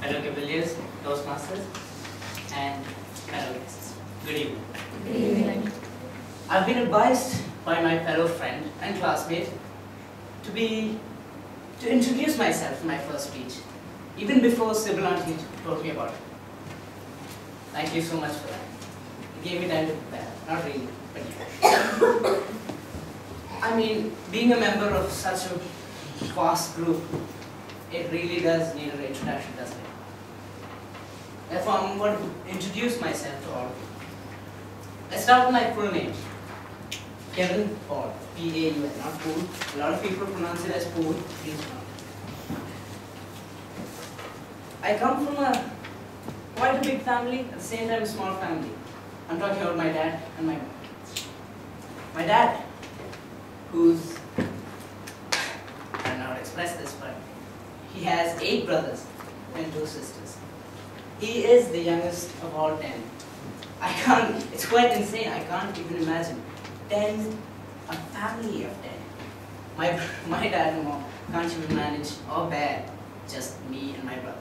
fellow Cavaliers, Toastmasters, and fellow guests. Good evening. Good evening. I've been advised by my fellow friend and classmate to introduce myself in my first speech, even before Sybil Auntie told me about it. Thank you so much for that. It gave me time to prepare. Not really, but yeah. I mean, being a member of such a vast group, it really does need an introduction, doesn't it? Therefore, I'm going to introduce myself to all of you. Let's start with my full name. Kevin Paul, P-A-U-L, not Pool. A lot of people pronounce it as Pool. Please don't. I come from quite a big family, at the same time a small family. I'm talking about my dad and my mom. My dad, who's, I don't know how to express this, but he has 8 brothers and 2 sisters. He is the youngest of all 10. I can't, it's quite insane, I can't even imagine. 10, a family of 10. My dad and mom can't even manage or bear just me and my brother.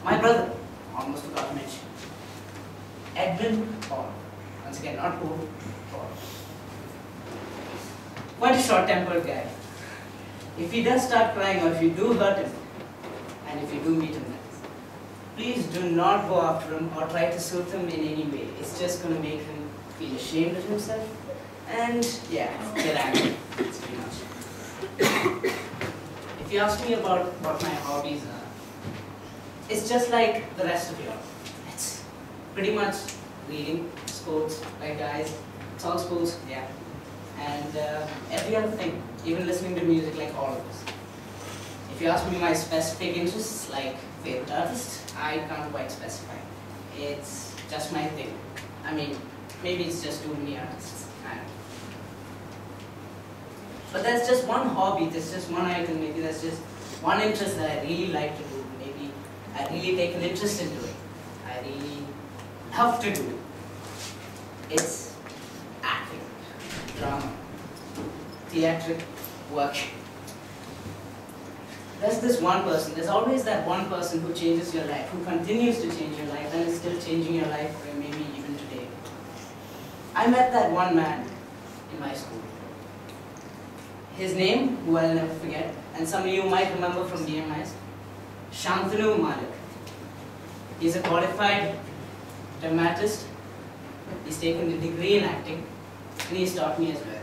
My brother, almost forgot to mention, Edmund Paul. Once again, not Paul, Paul. Quite a short-tempered guy. If he does start crying or if you do hurt him, and if you do meet him, please do not go after him or try to soothe him in any way. It's just going to make him feel ashamed of himself and, yeah, get angry. That's pretty much it. If you ask me about what my hobbies are, it's just like the rest of you all. It's pretty much reading, sports, like guys. It's all sports, yeah. And every other thing, even listening to music like all of us. If you ask me my specific interests, like favorite artist, I can't quite specify. It's just my thing. I mean, maybe it's just too many artists. I don't know. But there's just one hobby, there's just one item, maybe there's just one interest that I really like to do. Maybe I really take an interest in doing. I really love to do. It's acting, drama, theatric work. There's this one person, there's always that one person who changes your life, who continues to change your life and is still changing your life, or maybe even today. I met that one man in my school. His name, who I'll never forget, and some of you might remember from DMIs, Shantanu Malik. He's a qualified dramatist. He's taken a degree in acting, and he's taught me as well.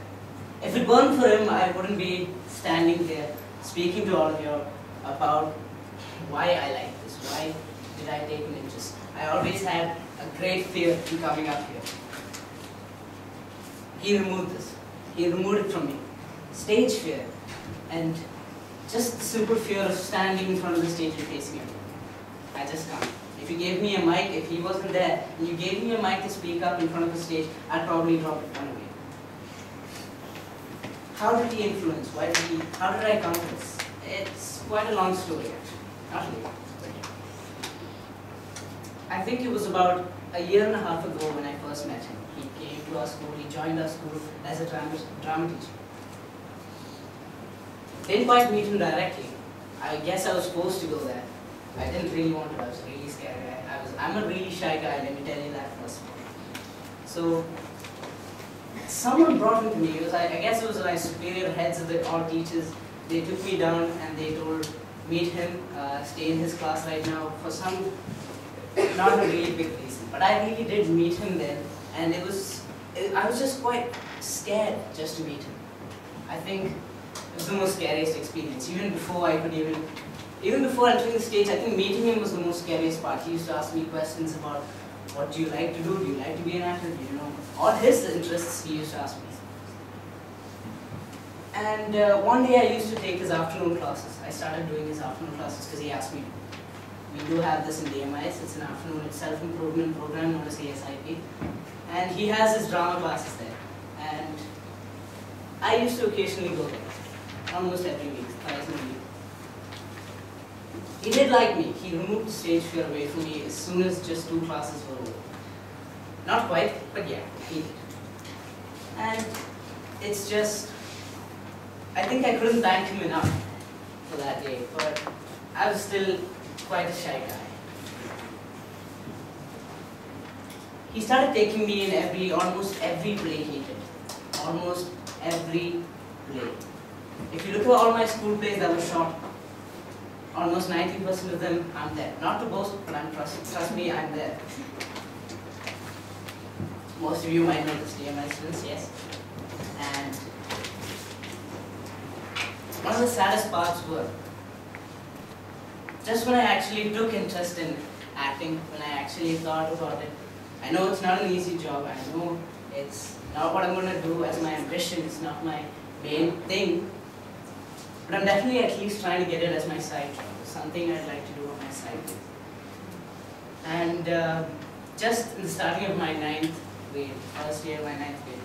If it weren't for him, I wouldn't be standing here speaking to all of you about why I like this, why did I take an interest. I always had a great fear in coming up here. He removed this. He removed it from me. Stage fear and just the super fear of standing in front of the stage and facing everyone. I just can't. If you gave me a mic, if he wasn't there, and you gave me a mic to speak up in front of the stage, I'd probably drop it one away. How did he influence? How did I come to this? It's quite a long story actually. Not really. I think it was about a year and a half ago when I first met him. He came to our school, he joined our school as a drama teacher. Didn't quite meet him directly. I guess I was supposed to go there. I didn't really want to, I was really scared. I'm a really shy guy, let me tell you that first of all. So, someone brought him to me. I guess it was my superior heads of all teachers. They took me down and they told, meet him, stay in his class right now for some, not a really big reason. But I really did meet him then, and I was just quite scared just to meet him. I think it was the most scariest experience. Even before entering the stage, I think meeting him was the most scariest part. He used to ask me questions about what do you like to do? Do you like to be an actor? Do you know? All his interests he used to ask me. And one day I used to take his afternoon classes. I started doing his afternoon classes because he asked me to. We do have this in DMIs. It's an afternoon self-improvement program known as ASIP. And he has his drama classes there. And I used to occasionally go there. Almost every week, twice a week. He did like me. He removed the stage fear away from me as soon as just 2 classes were over. Not quite, but yeah, he did. And it's just, I think I couldn't thank him enough for that day, but I was still quite a shy guy. He started taking me in almost every play he did. Almost every play. If you look at all my school plays that were shot, almost 90% of them, I'm there. Not to boast, but trust me, I'm there. Most of you might know this DMI students, yes. And one of the saddest parts were, just when I actually took interest in acting, when I actually thought about it, I know it's not an easy job, I know it's not what I'm going to do as my ambition, it's not my main thing, but I'm definitely at least trying to get it as my side job, something I'd like to do on my side. And just in the starting of my first year of my ninth grade,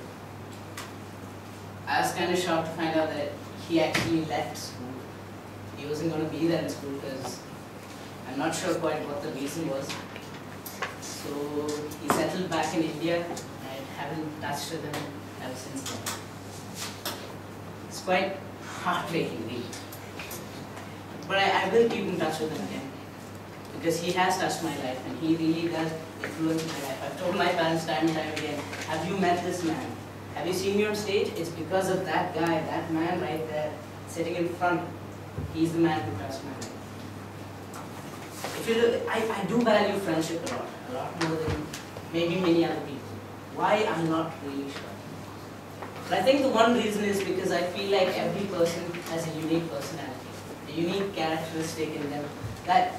I was kind of shocked to find out that he actually left school. He wasn't going to be there in school because I'm not sure quite what the reason was. So he settled back in India. I haven't touched with him ever since then. It's quite heartbreaking, really. But I will keep in touch with him again, because he has touched my life and he really does influence my life. I've told my parents time and time again, have you met this man? Have you seen me on stage? It's because of that guy, that man right there, sitting in front. He's the man who touched my life. If you look, I do value friendship a lot more than maybe many other people. Why? I'm not really sure. But I think the one reason is because I feel like every person has a unique personality, a unique characteristic in them that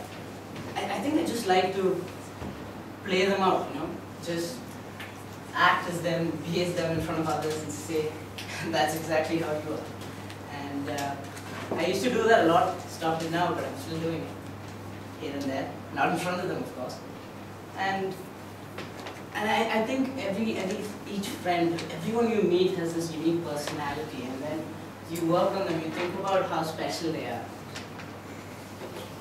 I think I just like to play them out, you know, just act as them, be as them in front of others and say, that's exactly how you are. And I used to do that a lot, stopped it now, but I'm still doing it here and there, not in front of them, of course. And I think each friend, everyone you meet has this unique personality, and then you work on them, you think about how special they are.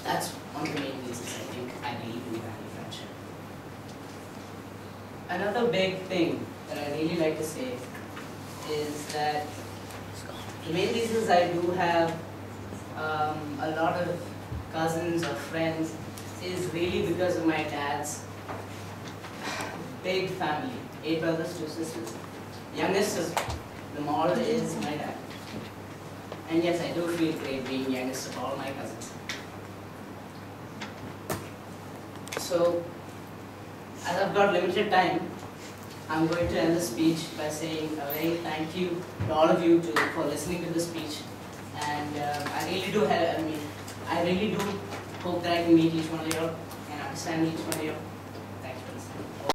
That's one of the main reasons I think I really do value friendship. Another big thing that I really like to say is that the main reasons I do have a lot of cousins or friends is really because of my dad's big family, 8 brothers, 2 sisters. Youngest of them all is my dad. And yes, I do feel great being youngest of all my cousins. So, as I've got limited time, I'm going to end the speech by saying a very thank you to all of you for listening to the speech. And I really do hope that I can meet each one of you and understand each one of you. Thanks for listening.